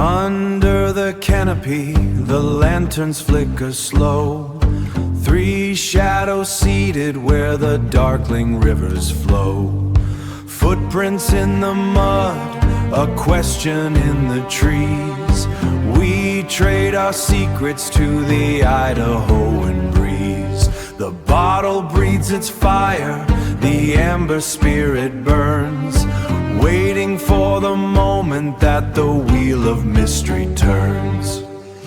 Under the canopy, the lanterns flicker slow. Three shadows seated where the darkling rivers flow. Footprints in the mud, a question in the trees. We trade our secrets to the Idahoan breeze. The bottle breathes its fire, the amber spirit burns, waiting for the moment that the wheel of mystery turns.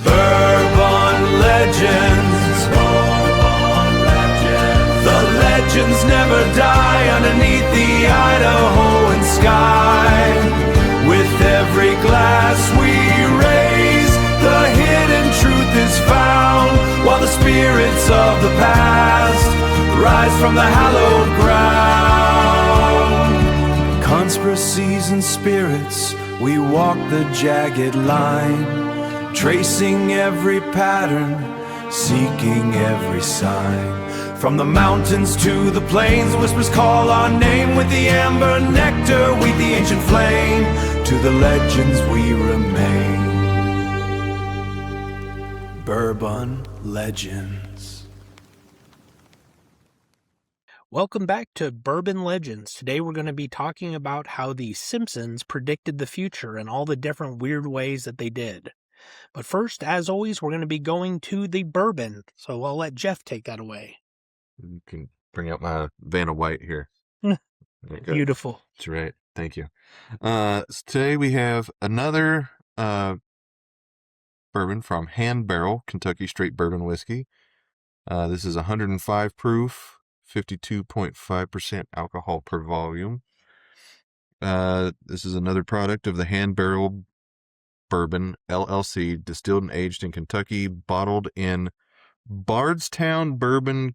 Bourbon Legends, Bourbon Legends. The legends never die underneath the Idahoan sky. With every glass we raise, the hidden truth is found, while the spirits of the past rise from the hallowed ground. Conspiracies and spirits, we walk the jagged line, tracing every pattern, seeking every sign. From the mountains to the plains, whispers call our name. With the amber nectar, we the ancient flame. To the legends we remain. Bourbon Legends. Welcome back to Bourbon Legends. Today we're going to be talking about how the Simpsons predicted the future and all the different weird ways that they did. But first, as always, we're going to be going to the bourbon. So I'll let Jeff take that away. You can bring out my Vanna White here. Beautiful. That's right. Thank you. So today we have another bourbon from Hand Barrel, Kentucky Straight Bourbon Whiskey. This is 105 proof, 52.5% alcohol per volume. This is another product of the Hand Barrel Bourbon LLC, distilled and aged in Kentucky, bottled in Bardstown Bourbon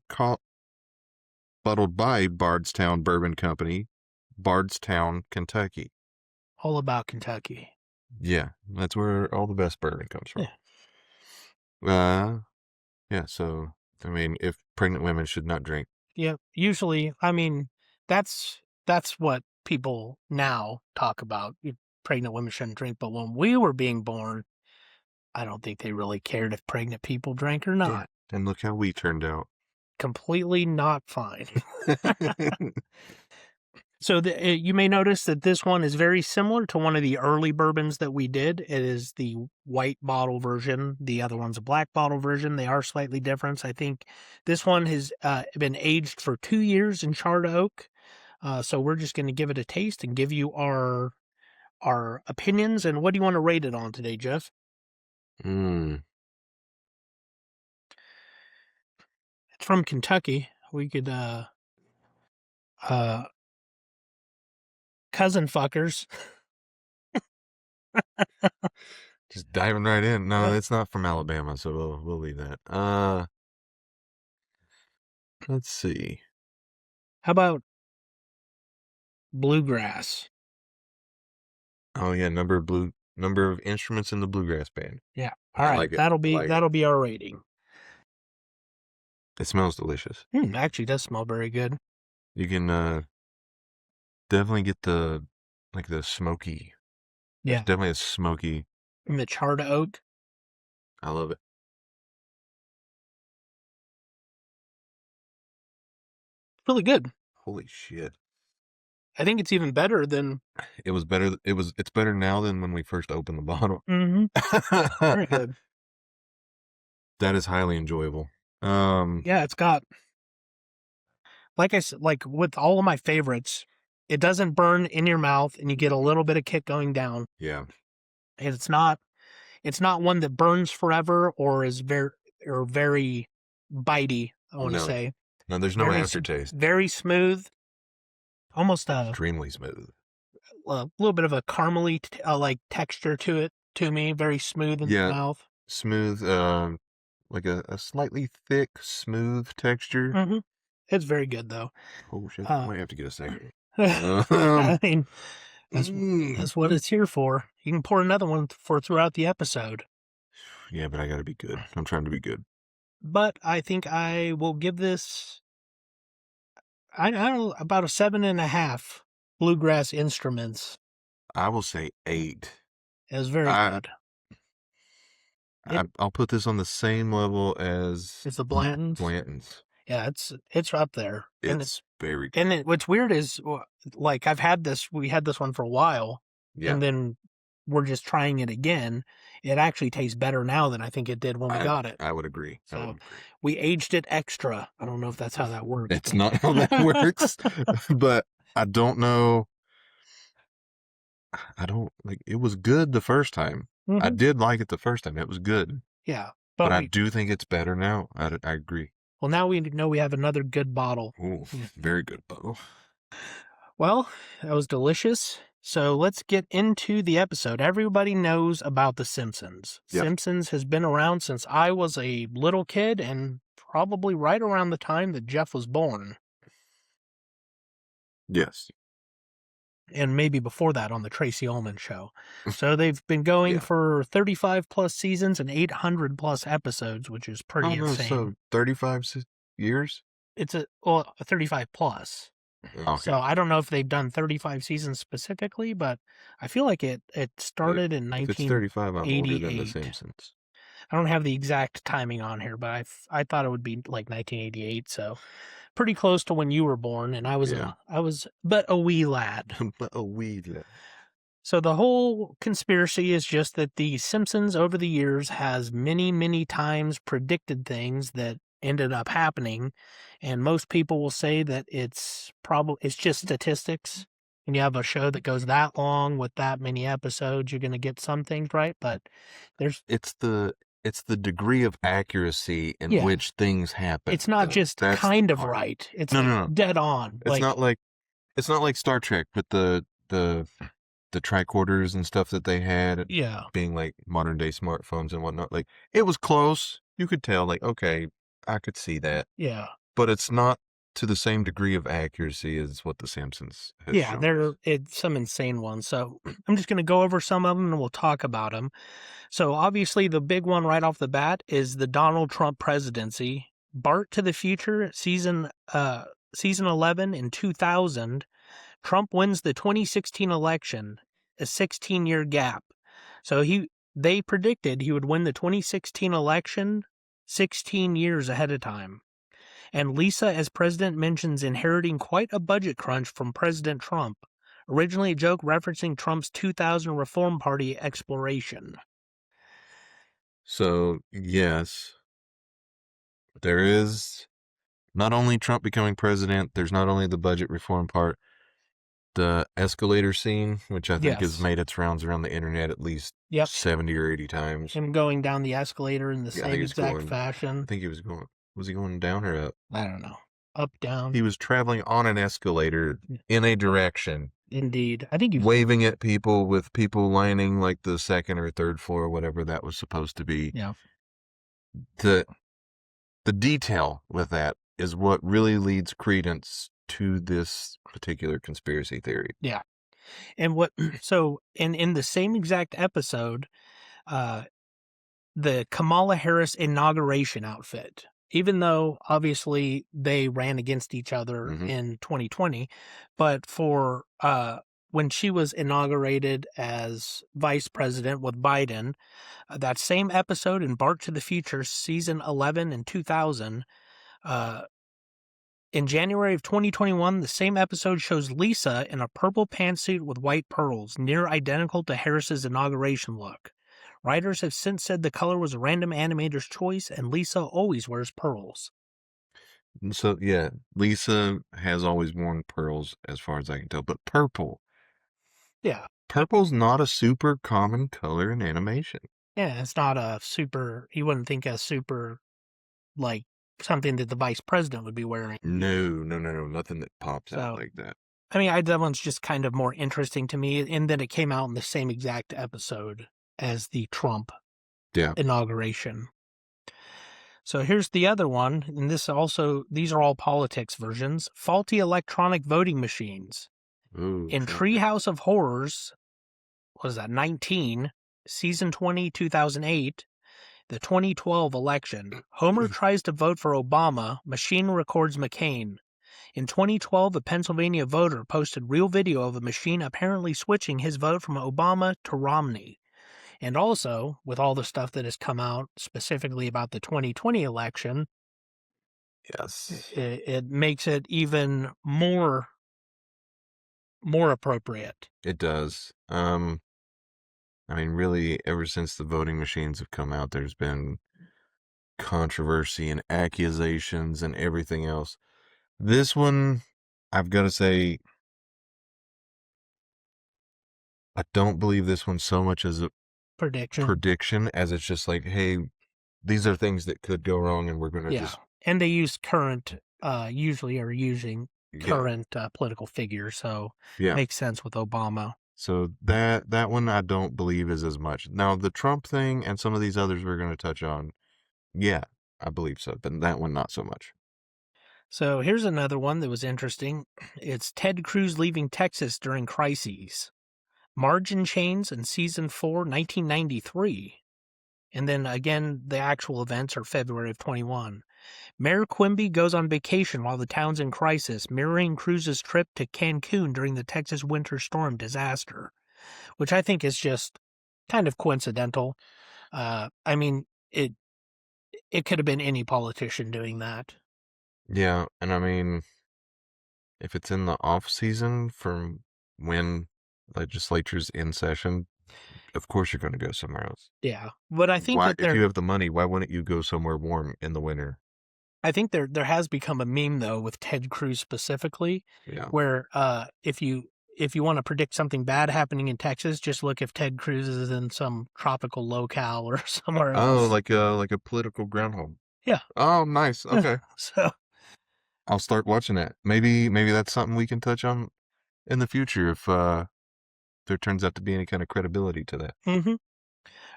bottled by Bardstown Bourbon Company, Bardstown, Kentucky. All about Kentucky. Yeah, that's where all the best bourbon comes from. Yeah, so, I mean, if pregnant women should not drink. Yeah, usually, I mean, that's what people now talk about. Pregnant women shouldn't drink, but when we were being born, I don't think they really cared if pregnant people drank or not. Yeah, and look how we turned out. Completely not fine. So you may notice that this one is very similar to one of the early bourbons that we did. It is the white bottle version. The other one's a black bottle version. They are slightly different. I think this one has been aged for 2 years in charred oak. So we're just going to give it a taste and give you our opinions. And what do you want to rate it on today, Jeff? Mm. It's from Kentucky. We could cousin fuckers. Just diving right in. No, it's not from Alabama, so we'll leave that. Let's see. How about bluegrass? Oh yeah, number of instruments in the bluegrass band. Yeah. All right. Like it. That'll be our rating. It smells delicious. Actually, it does smell very good. You can definitely get the smoky. Yeah. It's definitely a smoky. And the charred oak. I love it. Really good. Holy shit. I think it's even better than... It was better. It's better now than when we first opened the bottle. Mm-hmm. Very good. That is highly enjoyable. Yeah, it's got... Like I said, like with all of my favorites, it doesn't burn in your mouth and you get a little bit of kick going down. Yeah. And it's not one that burns forever or is very bitey, I want to say. No, there's no aftertaste. Very smooth. Almost extremely smooth. A little bit of a caramely like texture to me. Very smooth in the mouth. Smooth, like a slightly thick, smooth texture. Mm-hmm. It's very good though. Oh shit! I might have to get a second. I mean, that's what it's here for. You can pour another one throughout the episode. Yeah, but I got to be good. I'm trying to be good. But I think I will give this, I don't know, about a 7.5 bluegrass instruments. I will say 8. It was very good. I'll put this on the same level as It's the Blantons. Blanton's. Yeah, it's up there. It's very good. And what's weird is, like, we had this one for a while, Yeah. and then we're just trying it again. It actually tastes better now than I think it did when we got it. I would agree. So we aged it extra. I don't know if that's how that works. That's not how that works. But I don't know. I don't like. It was good the first time. I did like it the first time. It was good. Yeah, but I do think it's better now. I agree. Well, now we know we have another good bottle. Ooh, very good bottle. Well, that was delicious. So let's get into the episode. Everybody knows about The Simpsons. Yep. Simpsons has been around since I was a little kid and probably right around the time that Jeff was born. Yes. And maybe before that on the Tracy Ullman Show. So they've been going for 35 plus seasons and 800 plus episodes, which is pretty insane. So 35 years? It's a 35 plus. Okay. So I don't know if they've done 35 seasons specifically, but I feel like it started in 1988. If it's 35, I'm older than The Simpsons. I don't have the exact timing on here, but I thought it would be like 1988, so pretty close to when you were born, and I was but a wee lad. But a wee lad. So the whole conspiracy is just that the Simpsons over the years has many, many times predicted things that ended up happening, and most people will say that it's just statistics. When you have a show that goes that long with that many episodes, you're going to get some things right, but it's the degree of accuracy in which things happen. It's not just kind of right. It's no. Dead on. It's not like Star Trek with the tricorders and stuff that they had. Yeah. Being like modern day smartphones and whatnot. Like, it was close. You could tell, like, okay, I could see that. Yeah. But it's not to the same degree of accuracy as what The Simpsons has shown. It's some insane ones. So I'm just going to go over some of them and we'll talk about them. So obviously the big one right off the bat is the Donald Trump presidency. Bart to the Future, season 11 in 2000, Trump wins the 2016 election, a 16-year gap. So they predicted he would win the 2016 election 16 years ahead of time. And Lisa, as president, mentions inheriting quite a budget crunch from President Trump, originally a joke referencing Trump's 2000 Reform Party exploration. So, yes, there is not only Trump becoming president, there's not only the budget reform part, the escalator scene, which I think has made its rounds around the internet at least 70 or 80 times. Him going down the escalator in the same exact fashion. I think he was he going down or up? I don't know. Up, down. He was traveling on an escalator in a direction. Indeed. I think waving at people with people lining like the second or third floor, whatever that was supposed to be. Yeah. The detail with that is what really leads credence to this particular conspiracy theory. Yeah. And in the same exact episode, the Kamala Harris inauguration outfit, even though obviously they ran against each other in 2020, but for when she was inaugurated as vice president with Biden, that same episode in Bart to the Future, season 11 in 2000, in January of 2021, the same episode shows Lisa in a purple pantsuit with white pearls, near identical to Harris's inauguration look. Writers have since said the color was a random animator's choice, and Lisa always wears pearls. So, yeah, Lisa has always worn pearls, as far as I can tell, but purple. Yeah. Purple's not a super common color in animation. Yeah, it's not a super, you wouldn't think a super, like, something that the vice president would be wearing. No, nothing that pops out like that. I mean, that one's just kind of more interesting to me, and then it came out in the same exact episode as the Trump inauguration. So here's the other one, and these are all politics versions. Faulty electronic voting machines. Ooh, in Treehouse of Horrors, what is that, 19, season 20, 2008, the 2012 election, Homer tries to vote for Obama, machine records McCain. In 2012, a Pennsylvania voter posted real video of a machine apparently switching his vote from Obama to Romney. And also, with all the stuff that has come out specifically about the 2020 election, Yes. it makes it even more appropriate. It does. I mean, really, ever since the voting machines have come out, there's been controversy and accusations and everything else. This one, I've got to say, I don't believe this one so much as a prediction as it's just like, hey, these are things that could go wrong, and we're going to just... And they use current, usually are using current political figures, so makes sense with Obama. So that one I don't believe is as much. Now, the Trump thing and some of these others we're going to touch on, yeah, I believe so, but that one not so much. So here's another one that was interesting. It's Ted Cruz leaving Texas during crises. Margin chains in season 4, 1993. And then again, the actual events are February of 21. Mayor Quimby goes on vacation while the town's in crisis, mirroring Cruz's trip to Cancun during the Texas winter storm disaster, which I think is just kind of coincidental. I mean, it could have been any politician doing that. Yeah, and I mean, if it's in the off season from when legislature's in session, of course you're going to go somewhere else. Yeah, but I think if you have the money, why wouldn't you go somewhere warm in the winter? I think there has become a meme though with Ted Cruz specifically, where if you want to predict something bad happening in Texas, just look if Ted Cruz is in some tropical locale or somewhere else. Oh, like a political groundhog. Yeah. Oh, nice. Okay. So I'll start watching that. Maybe that's something we can touch on in the future if there turns out to be any kind of credibility to that. Mm-hmm. All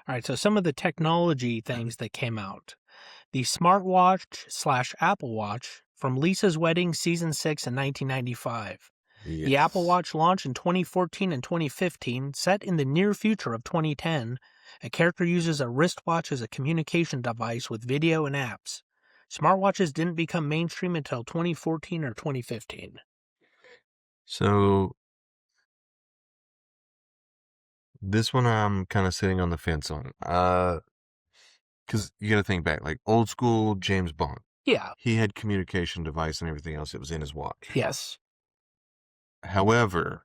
right. So some of the technology things that came out. The smartwatch / Apple Watch from Lisa's Wedding Season 6 in 1995. Yes. The Apple Watch launched in 2014 and 2015, set in the near future of 2010. A character uses a wristwatch as a communication device with video and apps. Smartwatches didn't become mainstream until 2014 or 2015. So this one I'm kind of sitting on the fence on. Because you got to think back, like old school James Bond. Yeah. He had communication device and everything else. It was in his watch. Yes. However,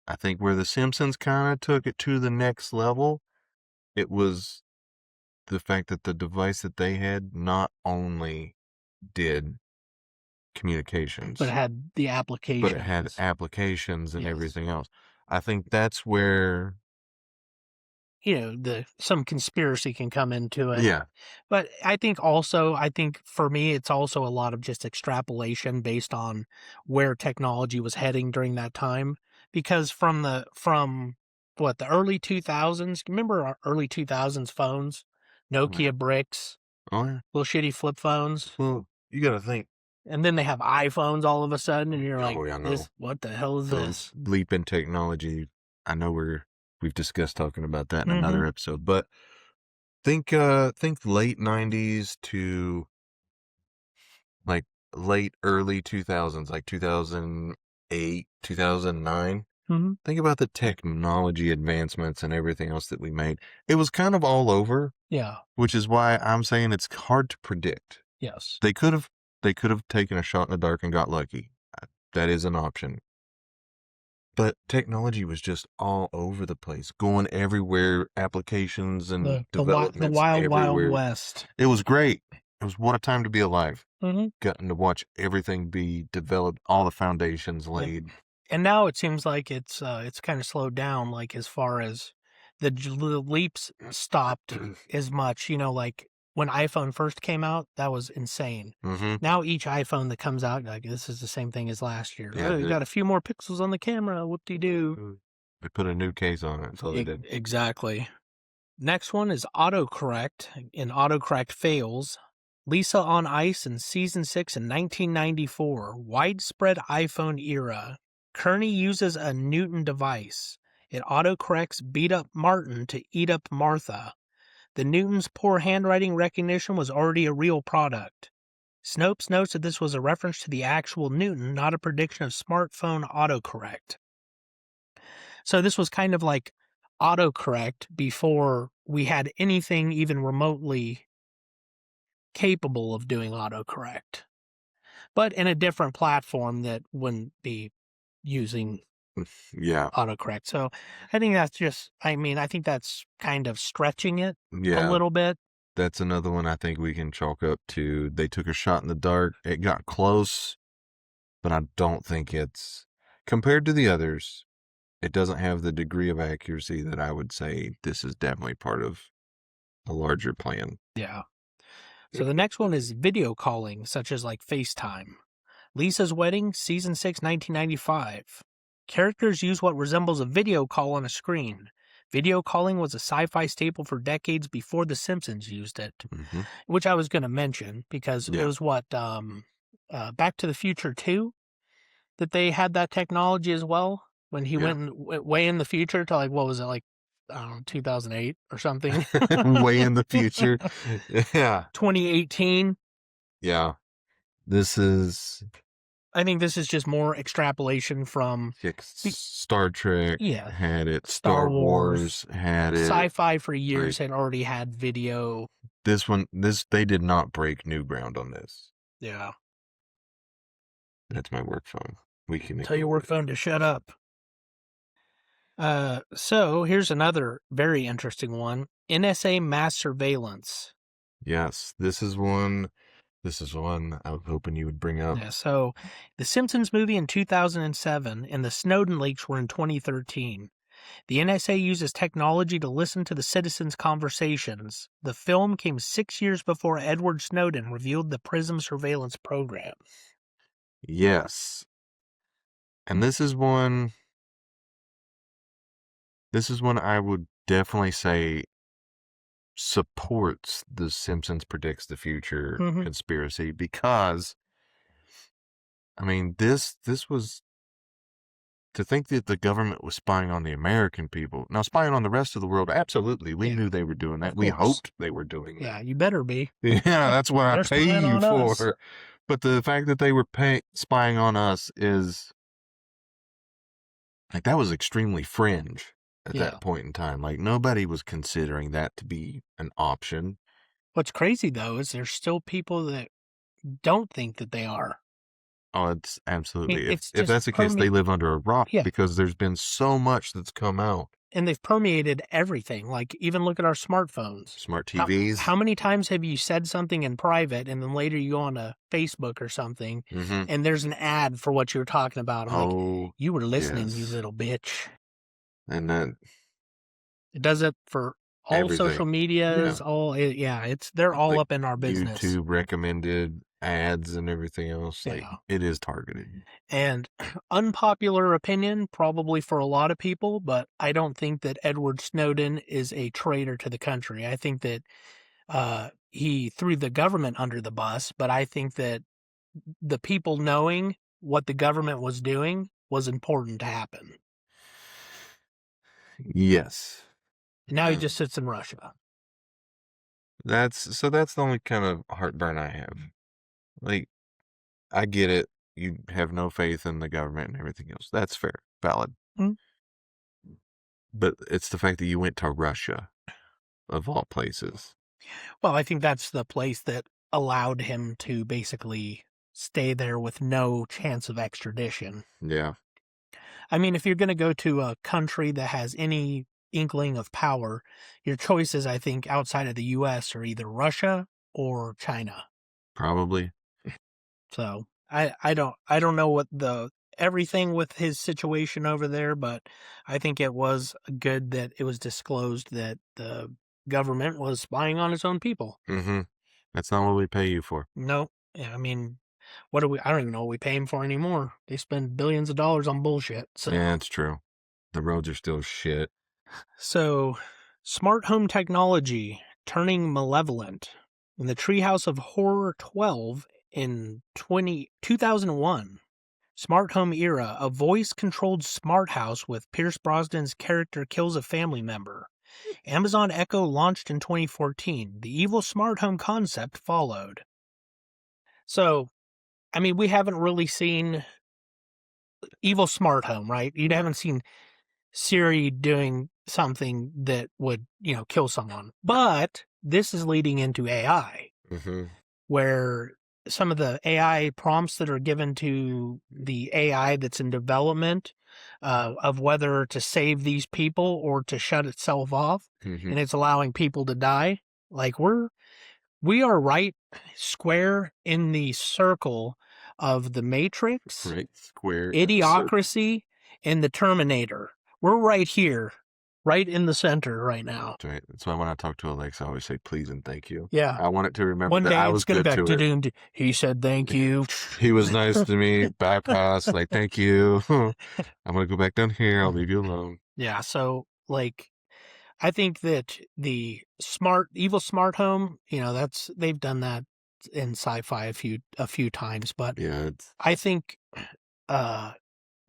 I think where the Simpsons kind of took it to the next level, it was the fact that the device that they had not only did communications, but it had the applications. But it had applications and everything else. I think that's where, some conspiracy can come into it. Yeah. But I think for me, it's also a lot of just extrapolation based on where technology was heading during that time. Because from the early 2000s, remember our early 2000s phones? Nokia bricks. Oh, yeah. Little shitty flip phones. Well, you got to think. And then they have iPhones all of a sudden, and you're like, what the hell is this? Leap in technology. I know we've discussed talking about that in another episode, but think late 90s to like late early 2000s, like 2008, 2009. Think about the technology advancements and everything else that we made. It was kind of all over. Yeah. Which is why I'm saying it's hard to predict. Yes. They could have taken a shot in the dark and got lucky. That is an option. But technology was just all over the place, going everywhere, applications and developments the wild, everywhere. Wild West. It was great. It was what a time to be alive. Gotten to watch everything be developed, all the foundations laid. And now it seems like it's kind of slowed down, like as far as the leaps stopped as much. Like when iPhone first came out, that was insane. Now each iPhone that comes out, like this is the same thing as last year. Yeah, you got a few more pixels on the camera. Whoop-de-doo. They put a new case on it. That's all they did. Exactly. Next one is autocorrect. And autocorrect fails. Lisa on Ice in Season 6 in 1994. Widespread iPhone era. Kearney uses a Newton device. It autocorrects beat up Martin to eat up Martha. The Newton's poor handwriting recognition was already a real product. Snopes notes that this was a reference to the actual Newton, not a prediction of smartphone autocorrect. So this was kind of like autocorrect before we had anything even remotely capable of doing autocorrect, but in a different platform that wouldn't be using Yeah. autocorrect. So I think that's just, I think that's kind of stretching it a Yeah. little bit. That's another one I think we can chalk up to. They took a shot in the dark. It got close, but I don't think it's, compared to the others, it doesn't have the degree of accuracy that I would say this is definitely part of a larger plan. Yeah. So the next one is video calling, such as like FaceTime. Lisa's Wedding, Season 6, 1995. Characters use what resembles a video call on a screen. Video calling was a sci-fi staple for decades before The Simpsons used it, Mm-hmm. which I was going to mention because it was what, Back to the Future 2 that they had that technology as well when he went way in the future to like, what was it, like, I don't know, 2008 or something? Way in the future. Yeah. 2018. Yeah. This is, I think this is just more extrapolation from Star Trek had it. Star Wars had it. Sci-fi for years had already had video. They did not break new ground on this. Yeah. That's my work phone. We can tell your work phone to shut up. So here's another very interesting one. NSA mass surveillance. Yes, this is one I was hoping you would bring up. Yeah, so the Simpsons movie in 2007 and the Snowden leaks were in 2013. The NSA uses technology to listen to the citizens' conversations. The film came 6 years before Edward Snowden revealed the PRISM surveillance program. Yes. And this is one I would definitely say supports the Simpsons predicts the future conspiracy, because this was, to think that the government was spying on the American people. Now, spying on the rest of the world, absolutely. We knew they were doing that. We hoped they were doing that. Yeah, you better be. Yeah, that's what I pay you for. Us. But the fact that they were spying on us is, like, that was extremely fringe at that point in time. Like, nobody was considering that to be an option. What's crazy, though, is there's still people that don't think that they are. Oh, it's absolutely. If that's the case, they live under a rock, because there's been so much that's come out. And they've permeated everything. Like, even look at our smartphones. Smart TVs. How many times have you said something in private and then later you go on to Facebook or something and there's an ad for what you were talking about? I'm like, you were listening, you little bitch. And then it does it for all social medias. They're all up in our business. YouTube recommended ads and everything else. Like, it is targeted. And unpopular opinion, probably for a lot of people, but I don't think that Edward Snowden is a traitor to the country. I think that he threw the government under the bus, but I think that the people knowing what the government was doing was important to happen. Yes. And now he just sits in Russia. That's the only kind of heartburn I have. Like, I get it. You have no faith in the government and everything else. That's fair. Valid. But it's the fact that you went to Russia, of all places. Well, I think that's the place that allowed him to basically stay there with no chance of extradition. Yeah. I mean, if you're going to go to a country that has any inkling of power, your choices, I think, outside of the U.S. are either Russia or China. Probably. So I don't know what everything with his situation over there, but I think it was good that it was disclosed that the government was spying on its own people. That's not what we pay you for. No. Yeah, I mean, I don't even know what we pay him for anymore. They spend billions of dollars on bullshit. So. Yeah, it's true. The roads are still shit. So, smart home technology turning malevolent. In the Treehouse of Horror 12 in 2001, smart home era, a voice-controlled smart house with Pierce Brosnan's character kills a family member. Amazon Echo launched in 2014. The evil smart home concept followed. So, I mean, we haven't really seen evil smart home, right? You haven't seen Siri doing something that would, kill someone. But this is leading into AI, where some of the AI prompts that are given to the AI that's in development of whether to save these people or to shut itself off, and it's allowing people to die. Like we are right square in the circle of the Matrix, Right, square. Idiocracy, and the Terminator. We're right here, right in the center right now. That's right. That's why when I talk to Alexa, I always say please and thank you. Yeah. I want it to remember One that day I it's was going good to to be it. he said thank you. He was nice to me. Bypass, like thank you. I'm gonna go back down here. I'll leave you alone. Yeah. So I think that the evil smart home, they've done that in sci-fi a few times, but Yeah, I think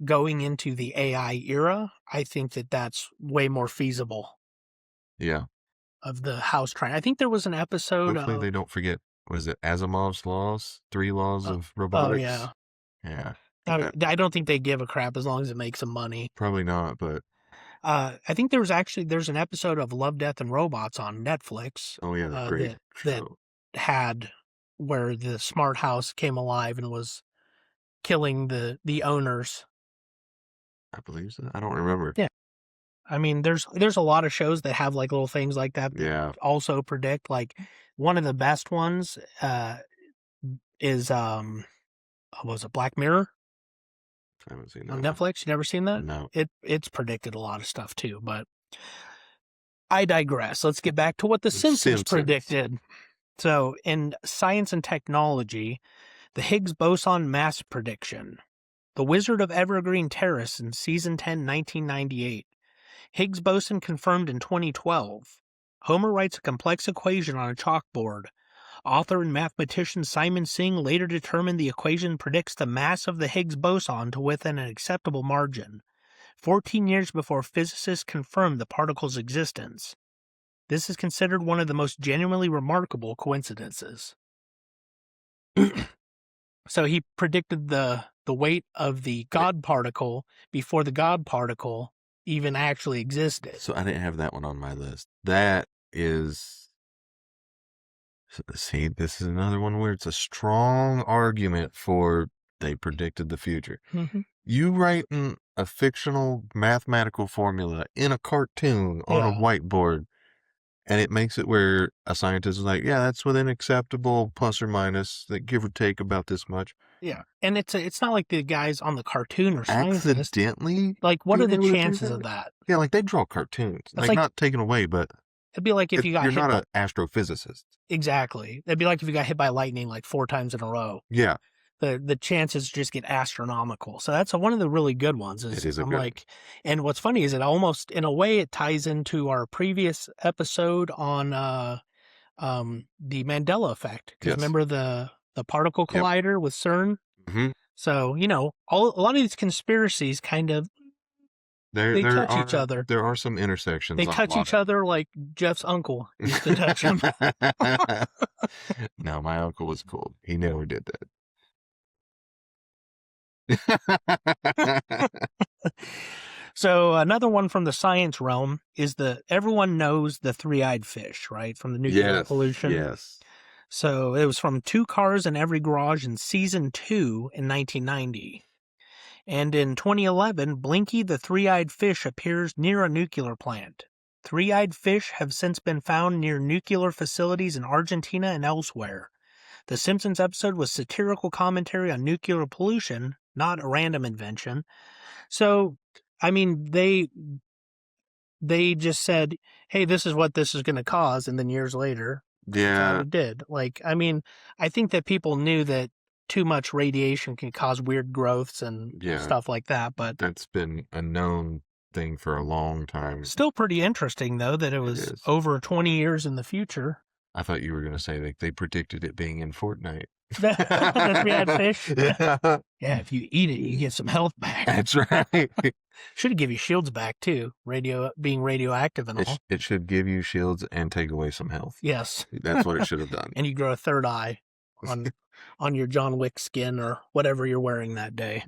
going into the AI era, I think that that's way more feasible. Yeah. Of the house trying. I think there was an episode. Hopefully they don't forget. What is it? Asimov's laws, 3 laws of Oh robotics. yeah. Yeah. I don't think they give a crap as long as it makes them money. Probably not, but I think there's an episode of Love, Death, and Robots on Netflix. oh yeah, that's great that had where the smart house came alive and was killing the owners. I believe so. I don't remember. Yeah. I mean, there's a lot of shows that have like little things like that. Yeah. Also predict, like one of the best ones is was it Black Mirror? I haven't seen that On one. Netflix. You never seen that? No. It's predicted a lot of stuff too, but I digress. Let's get back to what the Simpsons predicted. So, in science and technology, the Higgs boson mass prediction. The Wizard of Evergreen Terrace in season 10, 1998. Higgs boson confirmed in 2012. Homer writes a complex equation on a chalkboard. Author and mathematician Simon Singh later determined the equation predicts the mass of the Higgs boson to within an acceptable margin, 14 years before physicists confirmed the particle's existence. This is considered one of the most genuinely remarkable coincidences. So he predicted the weight of the God particle before the God particle even actually existed. So I didn't have that one on my list. That is... See, this is another one where it's a strong argument for they predicted the future. Mm-hmm. You writing a fictional mathematical formula in a cartoon on a whiteboard, and it makes it where a scientist is like, yeah, that's within acceptable plus or minus, that give or take about this much. Yeah, and it's not like the guys on the cartoon are scientists. Accidentally? Like, what are the chances of that? Yeah, like they draw cartoons. Like not taken away, but it'd be like if you got you're hit not an astrophysicist. Exactly. It'd be like if you got hit by lightning like 4 times in a row. Yeah. The chances just get astronomical. So that's one of the really good ones. It is a good one. And what's funny is it almost, in a way, it ties into our previous episode on the Mandela effect. Because remember the particle collider with CERN? Mm-hmm. So, a lot of these conspiracies kind of, they touch each other. There are some intersections. They touch each other like Jeff's uncle used to touch him. No, my uncle was cool. He never did that. So another one from the science realm is everyone knows the three-eyed fish, right? From the nuclear pollution. Yes. So it was from 2 Cars in Every Garage in season 2 in 1990. And in 2011, Blinky the three-eyed fish appears near a nuclear plant. Three-eyed fish have since been found near nuclear facilities in Argentina and elsewhere. The Simpsons episode was satirical commentary on nuclear pollution, not a random invention. So, I mean, they just said, hey, this is what this is going to cause, and then years later, that's how it did. Like, I mean, I think that people knew that too much radiation can cause weird growths and stuff like that, but that's been a known thing for a long time. Still pretty interesting, though, that it was over 20 years in the future. I thought you were going to say like they predicted it being in Fortnite. The three-eyed fish? Yeah, if you eat it, you get some health back. That's right. Should give you shields back, too, being radioactive and all. It should give you shields and take away some health. Yes. That's what it should have done. And you grow a third eye on your John Wick skin or whatever you're wearing that day.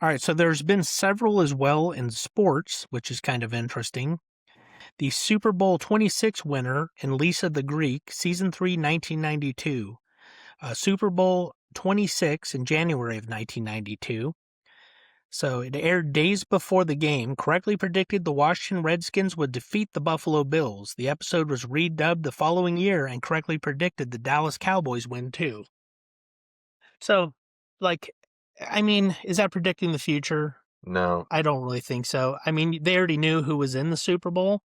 All right, so there's been several as well in sports, which is kind of interesting. The Super Bowl 26 winner in Lisa the Greek, Season 3, 1992. Super Bowl 26 in January of 1992. So it aired days before the game, correctly predicted the Washington Redskins would defeat the Buffalo Bills. The episode was redubbed the following year and correctly predicted the Dallas Cowboys win too. So, like, I mean, is that predicting the future? No. I don't really think so. I mean, they already knew who was in the Super Bowl.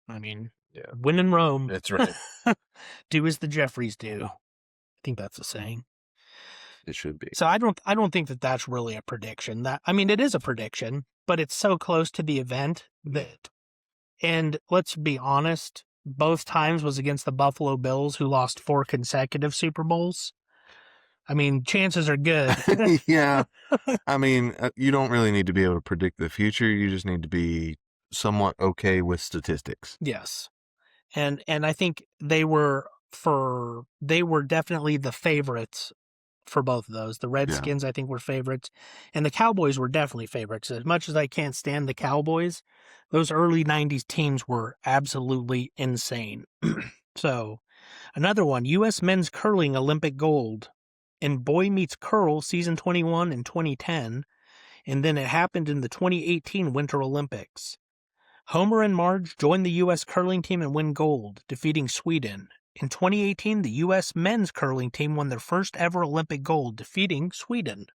I mean, Yeah. win in Rome. That's right. Do as the Jeffries do. I think that's a saying. It should be. So I don't think that that's really a prediction. I mean, it is a prediction, but it's so close to the event that, and let's be honest, both times was against the Buffalo Bills, who lost 4 consecutive Super Bowls. I mean, chances are good. Yeah. I mean, you don't really need to be able to predict the future. You just need to be somewhat okay with statistics. Yes. And I think they were definitely the favorites for both of those. The Redskins, I think, were favorites, and the Cowboys were definitely favorites. As much as I can't stand the Cowboys, those early 90s teams were absolutely insane. So, another one, U.S. men's curling Olympic gold in Boy Meets Curl season 21 in 2010, and then it happened in the 2018 Winter Olympics. Homer and Marge joined the U.S. curling team and win gold, defeating Sweden. In 2018, the U.S. men's curling team won their first ever Olympic gold, defeating Sweden.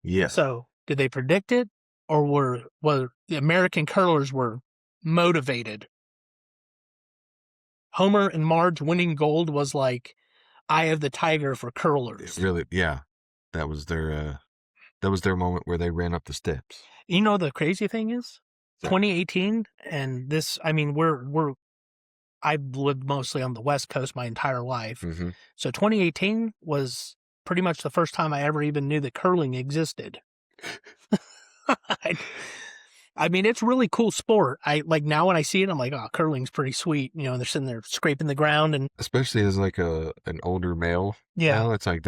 Yes. So, did they predict it, or were the American curlers were motivated? Homer and Marge winning gold was like Eye of the Tiger for curlers. Really, yeah. That was their moment where they ran up the steps. You know, the crazy thing is, 2018, and this, I mean, I've lived mostly on the West Coast my entire life. Mm-hmm. So 2018 was pretty much the first time I ever even knew that curling existed. I mean, it's really cool sport. Like now when I see it, I'm like, oh, curling's pretty sweet. You know, they're sitting there scraping the ground, and especially as like an older male. Yeah. Now it's like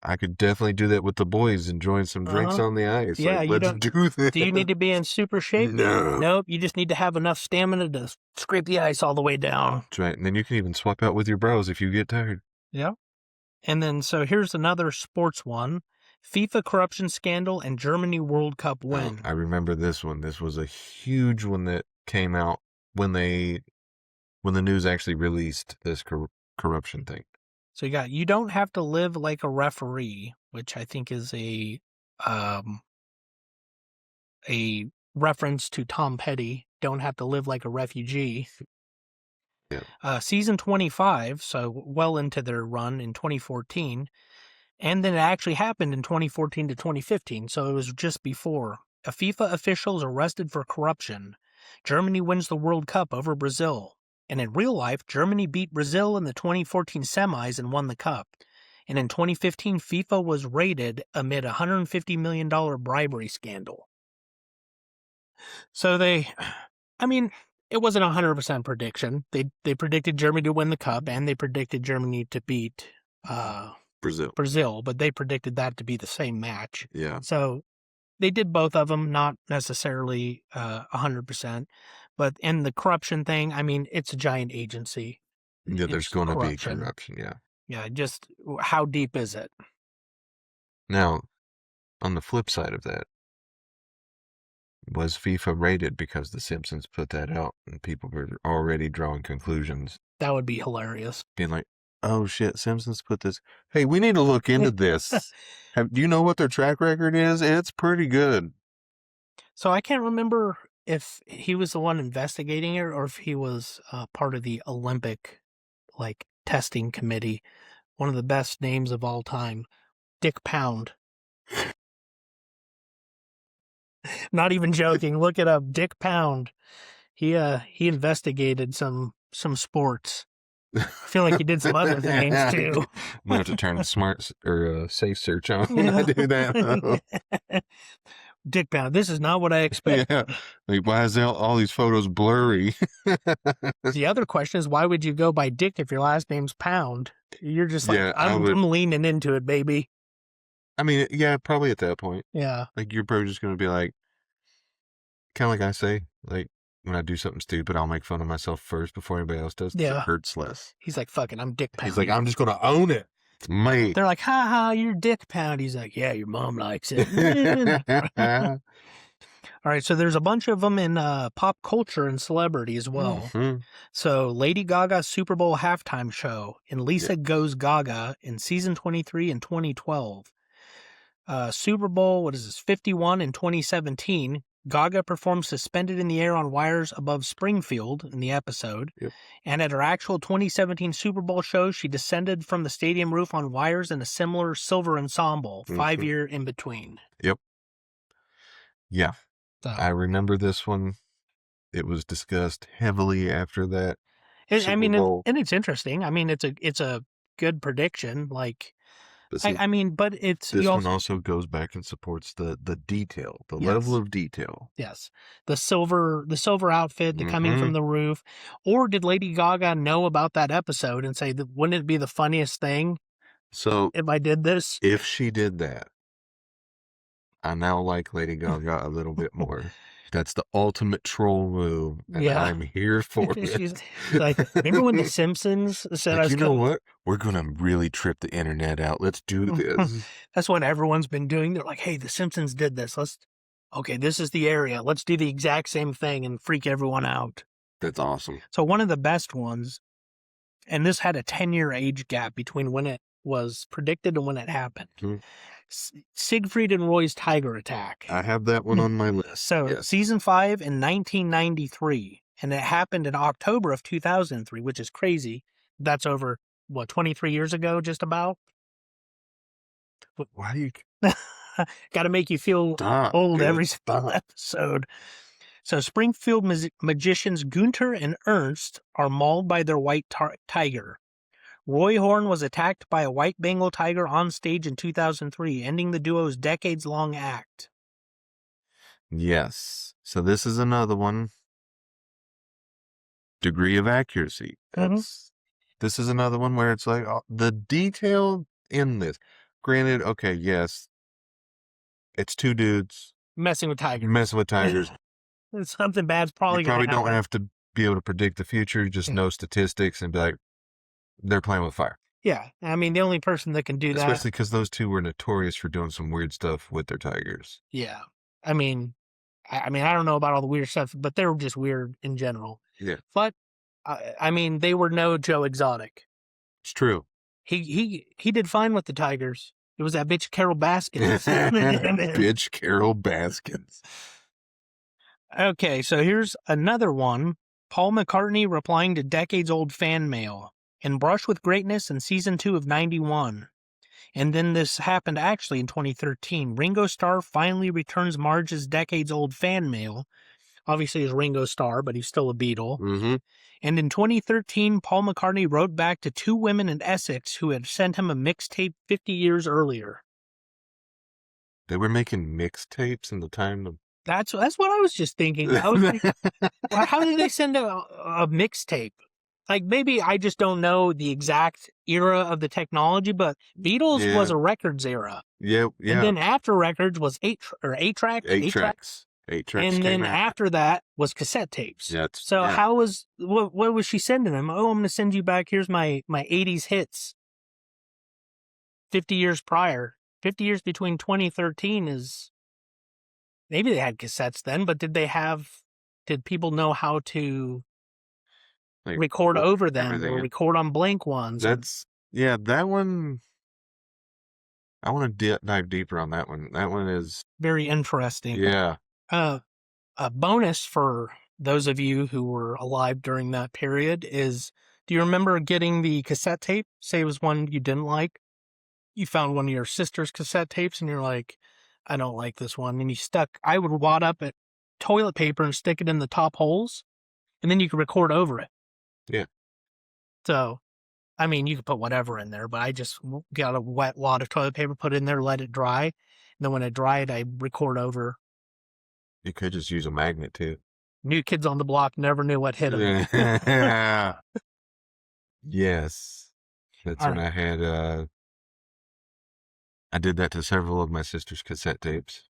I could definitely do that with the boys, enjoying some drinks on the ice. Yeah, like, you let's don't- do that. do you need to be in super shape? No. Nope. You just need to have enough stamina to scrape the ice all the way down. That's right. And then you can even swap out with your bros if you get tired. Yeah. And then, so here's another sports one. FIFA corruption scandal and Germany World Cup win. I remember this one. This was a huge one that came out when the news actually released this corruption thing. So you don't have to live like a referee, which I think is a reference to Tom Petty. Don't have to live like a refugee. Yeah. Season 25, so well into their run in 2014. And then it actually happened in 2014 to 2015, so it was just before. A FIFA official is arrested for corruption. Germany wins the World Cup over Brazil. And in real life, Germany beat Brazil in the 2014 semis and won the cup. And in 2015, FIFA was raided amid a $150 million bribery scandal. So it wasn't a 100% prediction. They predicted Germany to win the cup, and they predicted Germany to beat Brazil, but they predicted that to be the same match. Yeah. So they did both of them, not necessarily 100%. But in the corruption thing, I mean, it's a giant agency. Yeah, there's It's going to be corruption. corruption, yeah. Yeah, just how deep is it? Now, on the flip side of that, was FIFA raided because the Simpsons put that out and people were already drawing conclusions? That would be hilarious. Being like, oh shit, Simpsons put this. Hey, we need to look into this. Do you know what their track record is? It's pretty good. So I can't remember if he was the one investigating it or if he was part of the Olympic testing committee. One of the best names of all time, Dick Pound. Not even joking. Look it up, Dick Pound. He investigated some sports. I feel like he did some other things too. I'm gonna have to turn a smart or safe search on when I do that. Dick Pound. This is not what I expected. Yeah. Like, why is all these photos blurry? The other question is, why would you go by Dick if your last name's Pound? You're just like, Yeah, I'm leaning into it, baby. I mean, yeah, probably at that point. Yeah. Like, you're probably just going to be like, kind of like I say, like, when I do something stupid, I'll make fun of myself first before anybody else does. Yeah. It hurts less. He's like, fucking, I'm dick pound. He's like, I'm just going to own it. It's me. They're like, ha ha, you're dick pound. He's like, yeah, your mom likes it. All right, so there's a bunch of them in pop culture and celebrity as well. Mhm. So Lady Gaga's Super Bowl halftime show and Lisa Goes Gaga in season 23 in 2012. Super Bowl, what is this, 51 in 2017. Gaga performed suspended in the air on wires above Springfield in the episode. Yep. And at her actual 2017 Super Bowl show, she descended from the stadium roof on wires in a similar silver ensemble, 5 year in between. Yep. Yeah. So, I remember this one. It was discussed heavily after that. I mean, and it's interesting. I mean, it's a good prediction. Like, But see, but it's this one also goes back and supports the detail, the level of detail. Yes, the silver outfit, the coming from the roof. Or did Lady Gaga know about that episode and say, that wouldn't it be the funniest thing So if I did this? if she did that, I now like Lady Gaga a little bit more. That's the ultimate troll move, and I'm here for it. She's like, remember when the Simpsons said, like, you know what? We're going to really trip the internet out. Let's do this. That's what everyone's been doing. They're like, hey, the Simpsons did this. Okay, this is the area. Let's do the exact same thing and freak everyone out. That's awesome. So one of the best ones, and this had a 10-year age gap between when it was predicted and when it happened. Siegfried and Roy's tiger attack. I have that one on my list. So season 5 in 1993, and it happened in October of 2003, which is crazy. That's over, 23 years ago, just about? Why do you... Got to make you feel old every single episode. So Springfield magicians Gunter and Ernst are mauled by their white tiger. Roy Horn was attacked by a white Bengal tiger on stage in 2003, ending the duo's decades-long act. Yes. So this is another one. Degree of accuracy. This is another one where it's like the detail in this. Granted, okay, yes, it's two dudes messing with tigers. Something bad's probably going to happen. You probably don't have to be able to predict the future. You just know statistics and be like, they're playing with fire. Yeah, I mean, the only person that can do that... Especially because those two were notorious for doing some weird stuff with their tigers. Yeah. I mean, I don't know about all the weird stuff, but they were just weird in general. Yeah. But, I mean, they were no Joe Exotic. It's true. He did fine with the tigers. It was that bitch Carol Baskins. Bitch Carol Baskins. Okay, so here's another one. Paul McCartney replying to decades-old fan mail. In Brush with Greatness in season 2 of 91. And then this happened actually in 2013. Ringo Starr finally returns Marge's decades-old fan mail. Obviously, it's Ringo Starr, but he's still a Beatle. And in 2013, Paul McCartney wrote back to two women in Essex who had sent him a mixtape 50 years earlier. They were making mixtapes in the time of... That's what I was just thinking. I was like, well, how did they send a mixtape? Like, maybe I just don't know the exact era of the technology, but Beatles was a records era. Yeah. And then after records was 8-track. 8 tracks. 8 tracks. And then after that was cassette tapes. Yeah, so how was, what was she sending them? Oh, I'm going to send you back, here's my 80s hits. 50 years prior. 50 years between 2013 is, maybe they had cassettes then, but did people know how to record over them or record on blank ones? That one, I want to dive deeper on that one. That one is very interesting. Yeah. A bonus for those of you who were alive during that period is, do you remember getting the cassette tape? Say it was one you didn't like. You found one of your sister's cassette tapes and you're like, I don't like this one. And I would wad up at toilet paper and stick it in the top holes, and then you could record over it. Yeah. So, I mean, you could put whatever in there, but I just got a wet wad of toilet paper, put it in there, let it dry. And then when it dried, I record over. You could just use a magnet too. New Kids on the Block never knew what hit them. Yes. That's when I had I did that to several of my sister's cassette tapes.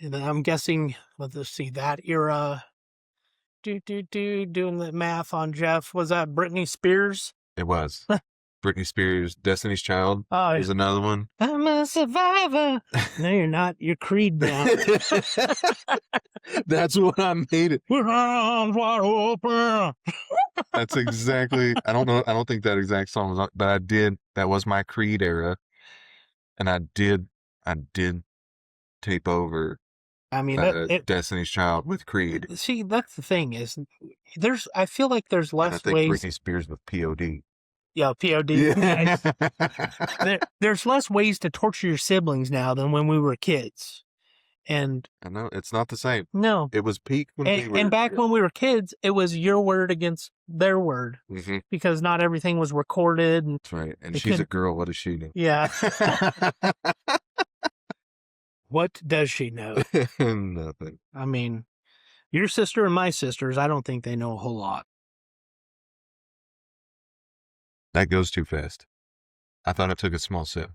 And I'm guessing, let's see, that era, doing the math on Jeff, was that Britney Spears? It was. Britney Spears, Destiny's Child Oh, was another one. I'm a survivor. No, you're not. You're Creed now. That's what I made it. With arms wide open. That's exactly. I don't know. I don't think that exact song was on, but I did. That was my Creed era, and I did tape over. I mean, Destiny's Child with Creed. See, that's the thing is, I feel like there's And I less think ways. Britney Spears with POD. Yeah, POD. Yeah. Nice. There's less ways to torture your siblings now than when we were kids. And I know it's not the same. no, It was peak when we were. and back when we were kids, it was your word against their word because not everything was recorded. And that's right. And she's a girl. What does she know? yeah. What does she know? Nothing. I mean, your sister and my sisters, I don't think they know a whole lot. That goes too fast. I thought I took a small sip.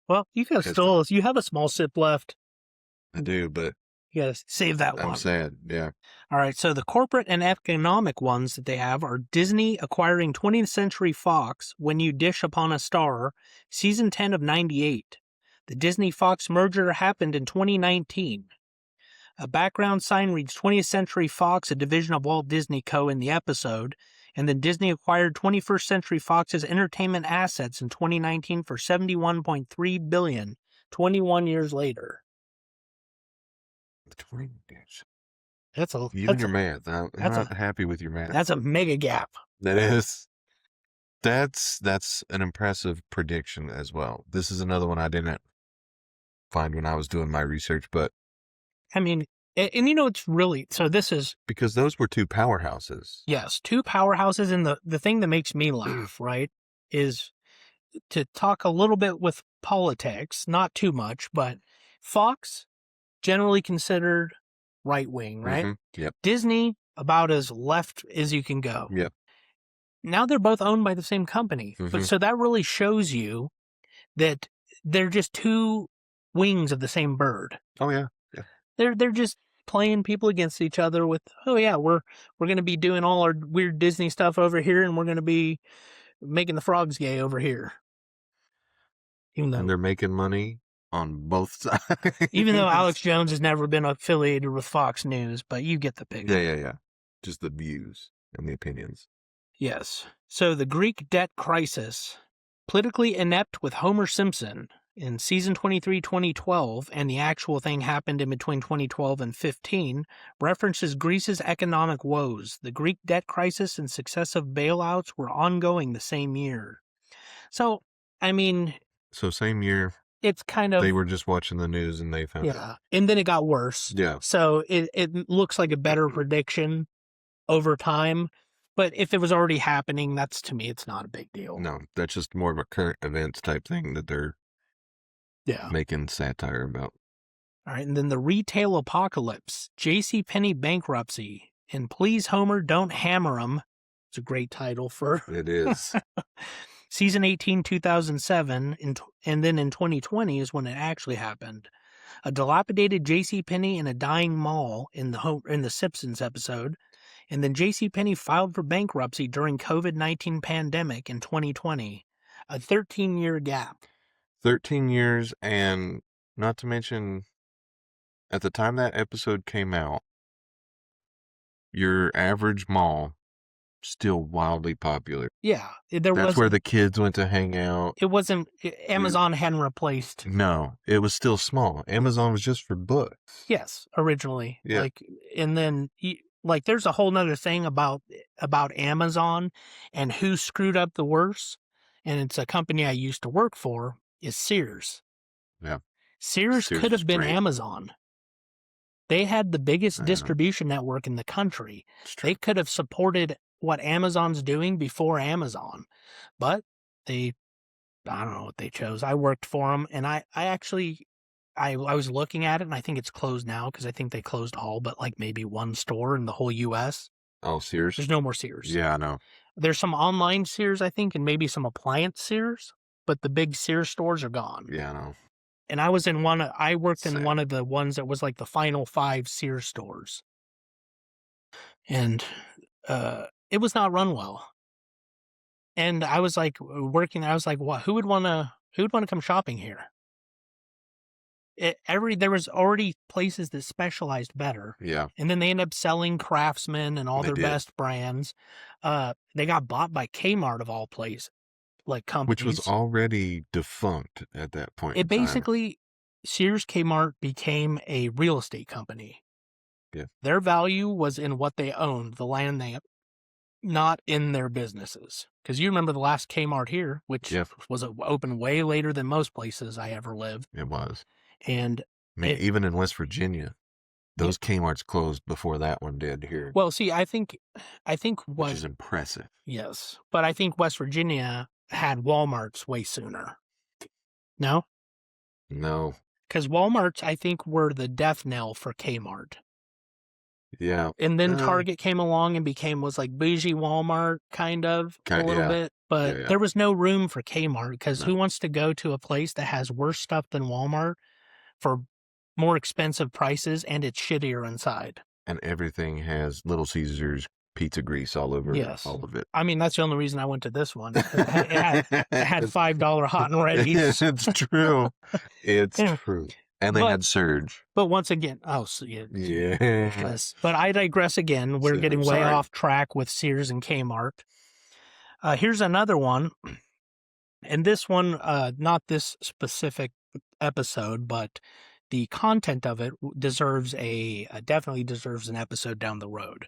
Well, you have a small sip left. I do, but you gotta save that one. I'm sad. Yeah. All right. So the corporate and economic ones that they have are Disney acquiring 20th Century Fox, When You Dish Upon a Star, season 10 of 98. The Disney-Fox merger happened in 2019. A background sign reads 20th Century Fox, a division of Walt Disney Co. in the episode, and then Disney acquired 21st Century Fox's entertainment assets in 2019 for $71.3 billion, 21 years later. 20 years. That's a you and your math. I'm not happy with your math. That's a mega gap. That is. That's an impressive prediction as well. This is another one I didn't find when I was doing my research, but I mean, and you know, it's really, so this is because those were two powerhouses. Yes, two powerhouses. And the thing that makes me laugh, right, is to talk a little bit with politics, not too much, but Fox, generally considered right wing, right? Mm-hmm. Yep. Disney, about as left as you can go. Yep. Now they're both owned by the same company. But so that really shows you that they're just two wings of the same bird. Oh yeah. They're just playing people against each other with, oh yeah, we're going to be doing all our weird Disney stuff over here, and we're going to be making the frogs gay over here. Even though, and they're making money on both sides. Even though Alex Jones has never been affiliated with Fox News, but you get the picture. Yeah. Just the views and the opinions. Yes. So the Greek debt crisis, politically inept with Homer Simpson in season 23, 2012, and the actual thing happened in between 2012 and 15, references Greece's economic woes. The Greek debt crisis and successive bailouts were ongoing the same year. So, I mean... So same year... It's kind of... They were just watching the news and they found it. Yeah, and then it got worse. Yeah. So it looks like a better prediction over time. But if it was already happening, to me, it's not a big deal. No, that's just more of a current events type thing that they're making satire about. All right, and then the retail apocalypse, JCPenney bankruptcy, and Please Homer, Don't Hammer 'em. It's a great title for... It is. Season 18, 2007, and then in 2020 is when it actually happened. A dilapidated JCPenney in a dying mall in the Simpsons episode, and then JCPenney filed for bankruptcy during COVID-19 pandemic in 2020. A 13-year gap. 13 years, and not to mention, at the time that episode came out, your average mall still wildly popular. Yeah, that's where the kids went to hang out. It wasn't Amazon hadn't replaced. No, it was still small. Amazon was just for books. Yes, originally. Yeah. And then there's a whole nother thing about Amazon and who screwed up the worst. And it's a company I used to work for, is Sears. Yeah. Sears could have been Amazon. They had the biggest distribution network in the country. They could have supported what Amazon's doing before Amazon, but I don't know what they chose. I worked for them, and I was looking at it, and I think it's closed now because I think they closed all but maybe one store in the whole U.S. Oh, Sears? There's no more Sears. Yeah, I know. There's some online Sears, I think, and maybe some appliance Sears, but the big Sears stores are gone. Yeah, I know. And I was in I worked in Sad. one of the ones that was like the final 5 Sears stores. And it was not run well. And I was like working, I was like, what, who would want to come shopping here? There was already places that specialized better. Yeah. And then they end up selling Craftsman and all their best brands. They got bought by Kmart of all places, like companies. Which was already defunct at that point. It basically, Sears Kmart became a real estate company. Yeah. Their value was in what they owned, the land they, not in their businesses. Because you remember the last Kmart here, which was open way later than most places I ever lived. It was. And I mean, even in West Virginia, those Kmart's closed before that one did here. Well, see, I think which is impressive. Yes, but I think West Virginia had Walmart's way sooner. No? No. Because Walmart's, I think, were the death knell for Kmart. Yeah. And then Target came along and was like bougie Walmart, kind of, a little bit. But there was no room for Kmart, because who wants to go to a place that has worse stuff than Walmart for more expensive prices, and it's shittier inside? And everything has Little Caesars pizza grease all over all of it. I mean, that's the only reason I went to this one. It had $5 hot and ready. It's true. It's true. And they had Surge. But once again, yes. But I digress again. We're getting way off track with Sears and Kmart. Here's another one. And this one, not this specific episode, but the content of it definitely deserves an episode down the road.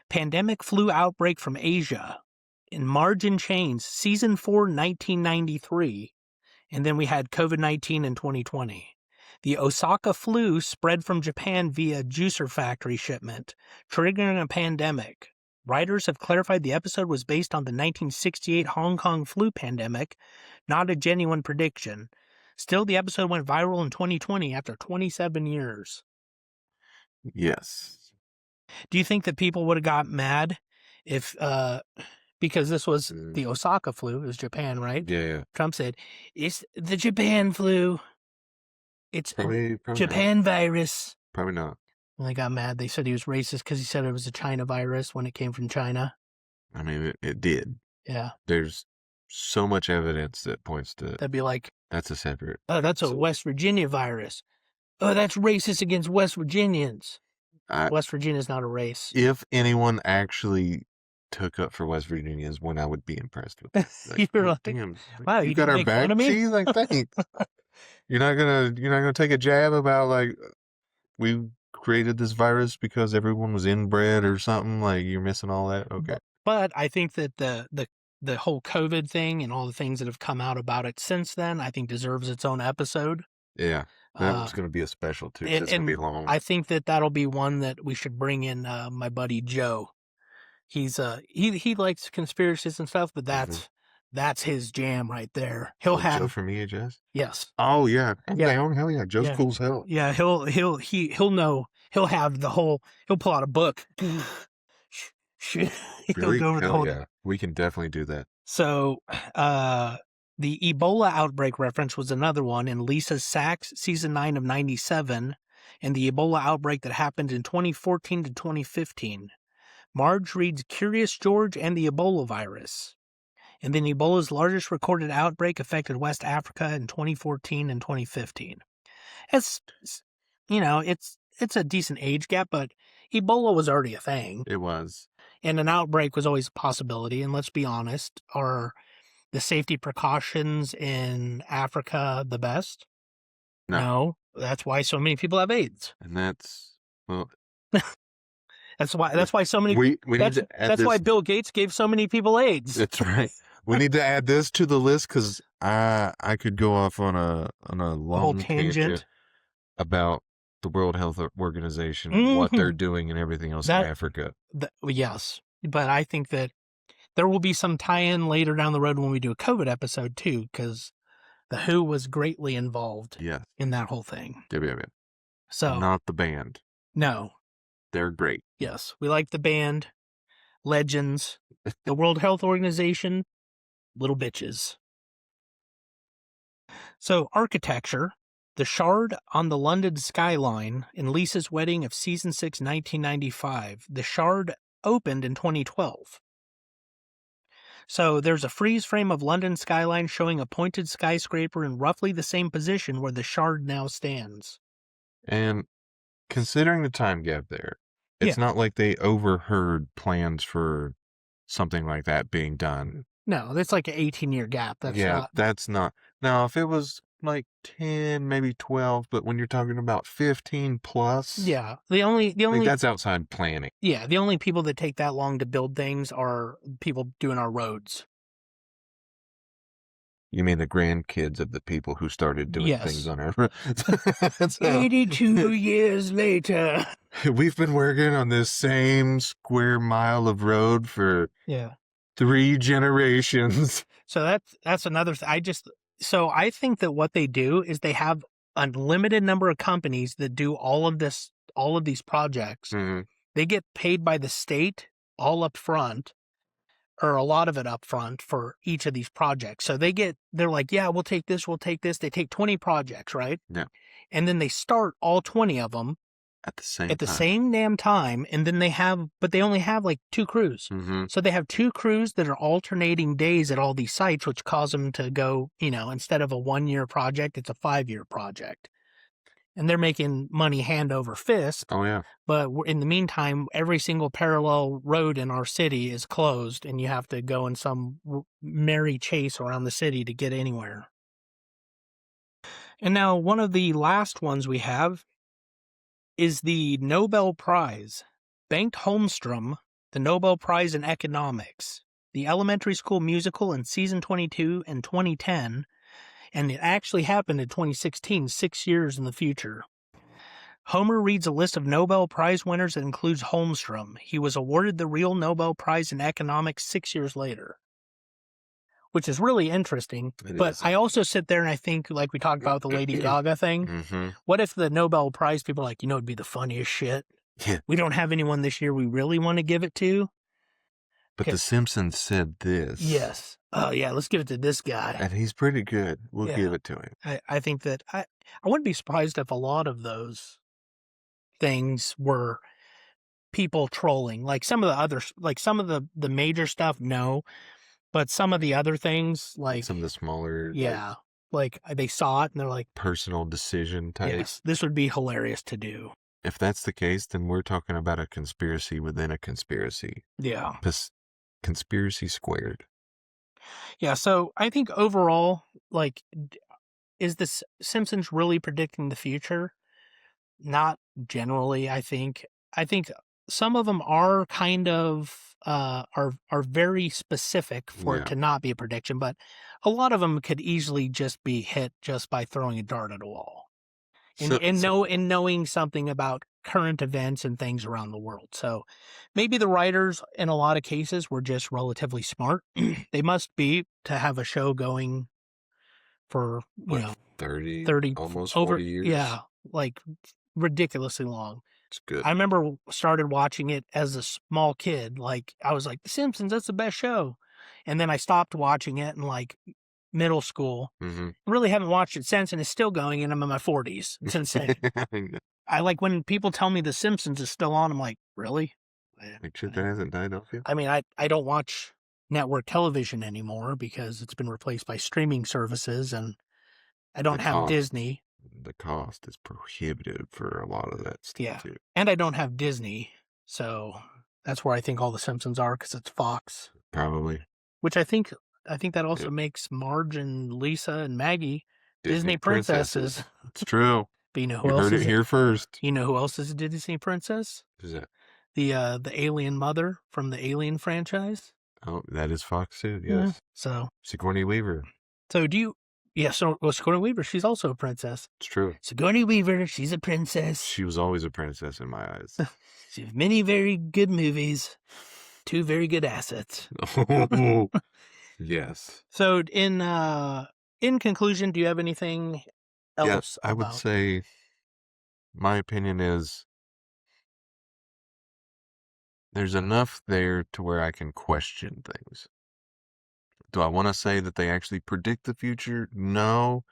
Pandemic flu outbreak from Asia in Margin Chains, Season 4, 1993. And then we had COVID-19 in 2020. The Osaka flu spread from Japan via juicer factory shipment, triggering a pandemic. Writers have clarified the episode was based on the 1968 Hong Kong flu pandemic, not a genuine prediction. Still, the episode went viral in 2020 after 27 years. Yes. Do you think that people would have got mad if, because this was the Osaka flu, it was Japan, right? Yeah. Trump said, it's the Japan flu. It's probably Japan not. Virus. Probably not. And they got mad. They said he was racist because he said it was a China virus when it came from China. I mean, it did. Yeah. There's so much evidence that points to... That'd be like... That's a separate... Oh, that's a West Virginia virus. Oh, that's racist against West Virginians. West Virginia's not a race. If anyone actually took up for West Virginia is when I would be impressed with that. Like, You're like, wow, you got our back, G? Like, thanks. You're not gonna take a jab about, like, we created this virus because everyone was inbred or something? Like, you're missing all that? Okay. But I think that the whole COVID thing and all the things that have come out about it since then, I think deserves its own episode. Yeah. That was going to be a special, too. It's going to be long. I think that that'll be one that we should bring in my buddy Joe. He's he likes conspiracies and stuff, but that's his jam right there. He'll have Joe from EHS? Yes. Oh yeah. Down. Hell yeah. Joe's cool as hell. Yeah, he'll know. He'll have he'll pull out a book. He'll really? go over the whole. Yeah. We can definitely do that. So the Ebola outbreak reference was another one in Lisa Sachs, season 9 of 97, and the Ebola outbreak that happened in 2014 to 2015. Marge reads Curious George and the Ebola virus. And then Ebola's largest recorded outbreak affected West Africa in 2014 and 2015. It's a decent age gap, but Ebola was already a thing. It was. And an outbreak was always a possibility. And let's be honest, are the safety precautions in Africa the best? No. That's why so many people have AIDS. And that's, well... That's why so many. That's why Bill Gates gave so many people AIDS. That's right. We need to add this to the list because I could go off on a long tangent about the World Health Organization, what they're doing, and everything else in Africa. Yes, but I think that there will be some tie-in later down the road when we do a COVID episode too, because the WHO was greatly involved. In that whole thing. Yeah. So not the band. No. They're great. Yes, we like the band, Legends, the World Health Organization, little bitches. So architecture, The Shard on the London skyline in Lisa's wedding of season 6, 1995. The Shard opened in 2012. So there's a freeze frame of London skyline showing a pointed skyscraper in roughly the same position where the Shard now stands. And considering the time gap there, it's Yeah. not like they overheard plans for something like that being done. No, that's like an 18-year gap. That's not. Now, if it was like 10, maybe 12, but when you're talking about 15 plus, Yeah. The only that's outside planning. Yeah, the only people that take that long to build things are people doing our roads. You mean the grandkids of the people who started doing things on our roads? 82 years later. We've been working on this same square mile of road for 3 generations. So that's another thing. So I think that what they do is they have a limited number of companies that do all of these projects. Mm-hmm. They get paid by the state all up front, or a lot of it up front for each of these projects. So they're like, yeah, we'll take this. They take 20 projects, right? Yeah. And then they start all 20 of them at the same damn time. And then they only have like 2 crews. Mm-hmm. So they have 2 crews that are alternating days at all these sites, which cause them to go, instead of a 1-year project, it's a 5-year project. And they're making money hand over fist. Oh, yeah. But in the meantime, every single parallel road in our city is closed, and you have to go in some merry chase around the city to get anywhere. And now one of the last ones we have is the Nobel Prize. Bengt Holmstrom, the Nobel Prize in Economics, the elementary school musical in season 22 and 2010, and it actually happened in 2016, 6 years in the future. Homer reads a list of Nobel Prize winners that includes Holmstrom. He was awarded the real Nobel Prize in Economics 6 years later, which is really interesting. I also sit there and I think, like we talked about the Lady Gaga thing, mm-hmm. What if the Nobel Prize people are like, it'd be the funniest shit. Yeah. We don't have anyone this year we really want to give it to. But the Simpsons said this. Yes. Oh, yeah, let's give it to this guy. And he's pretty good. We'll give it to him. I think that I wouldn't be surprised if a lot of those things were people trolling. Like some of the others, like some of the major stuff, no. But some of the other things, like some of the smaller, like they saw it and they're like, personal decision type. Yes, this would be hilarious to do. If that's the case, then we're talking about a conspiracy within a conspiracy. Yeah. Conspiracy squared. Yeah, so I think overall, like, is the Simpsons really predicting the future? Not generally, I think. I think some of them are kind of are very specific for it to not be a prediction, but a lot of them could easily just be hit just by throwing a dart at a wall. And knowing something about current events and things around the world. So maybe the writers in a lot of cases were just relatively smart. They must be to have a show going for 30 almost over 40 years. Yeah, like ridiculously long. It's good. I remember started watching it as a small kid. Like I was like, The Simpsons, that's the best show. And then I stopped watching it in like middle school. Mm-hmm. Really haven't watched it since, and it's still going, and I'm in my 40s. It's insane. I like when people tell me The Simpsons is still on, I'm like, really? Like shit that hasn't died off yet? I mean, I don't watch network television anymore because it's been replaced by streaming services, and I don't have Disney. The cost is prohibitive for a lot of that stuff, too. And I don't have Disney, so that's where I think all The Simpsons are, because it's Fox. Probably. Which I think that also makes Marge and Lisa and Maggie Disney princesses. It's true. But you know who you else heard it here first. You know who else is a Disney princess? Who's that? The alien mother from the Alien franchise. Oh, that is Fox too. Yes. Yeah. So Sigourney Weaver. So do you? Yeah. So Sigourney Weaver, she's also a princess. It's true. Sigourney Weaver, she's a princess. She was always a princess in my eyes. She has many very good movies, 2 very good assets. Yes. So in conclusion, do you have anything else? Yes, I would say my opinion is there's enough there to where I can question things. Do I want to say that they actually predict the future? No.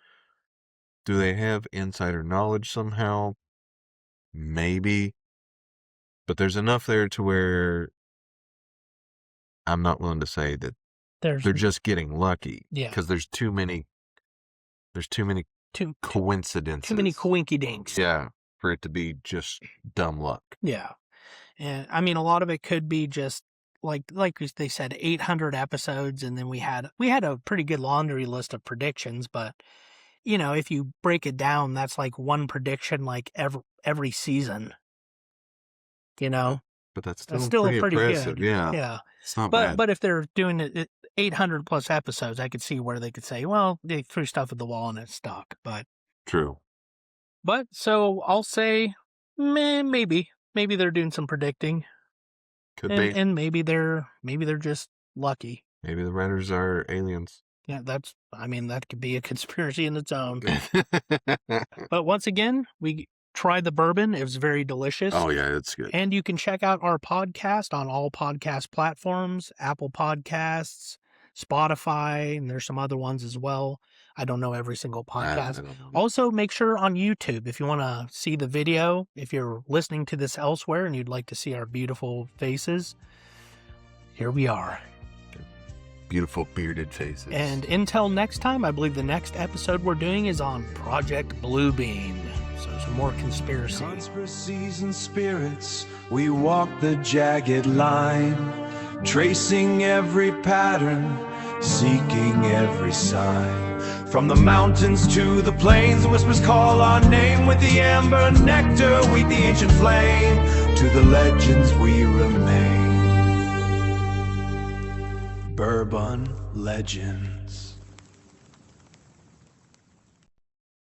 Do they have insider knowledge somehow? Maybe. But there's enough there to where I'm not willing to say that they're just getting lucky. Yeah. Because there's too many coincidences. Too many coinky dinks. Yeah. For it to be just dumb luck. Yeah. And I mean, a lot of it could be just like they said, 800 episodes. And then we had a pretty good laundry list of predictions, but if you break it down, that's like one prediction, like every season, But that's still pretty impressive. good. Yeah. Yeah. It's not bad. But if they're doing it 800 plus episodes, I could see where they could say, well, they threw stuff at the wall and it stuck. But True. But so I'll say, maybe they're doing some predicting. Could be. And maybe they're just lucky. Maybe the writers are aliens. Yeah, that could be a conspiracy in its own. But once again, we tried the bourbon. It was very delicious. Oh, yeah, it's good. And you can check out our podcast on all podcast platforms, Apple Podcasts, Spotify, and there's some other ones as well. I don't know every single podcast. Also, make sure on YouTube, if you want to see the video, if you're listening to this elsewhere and you'd like to see our beautiful faces, here we are. Beautiful bearded faces. And until next time, I believe the next episode we're doing is on Project Bluebeam. So some more conspiracy. Conspiracies and spirits, we walk the jagged line, tracing every pattern, seeking every sign. From the mountains to the plains, the whispers call our name. With the amber nectar, we the ancient flame. To the legends we remain. Bourbon Legends.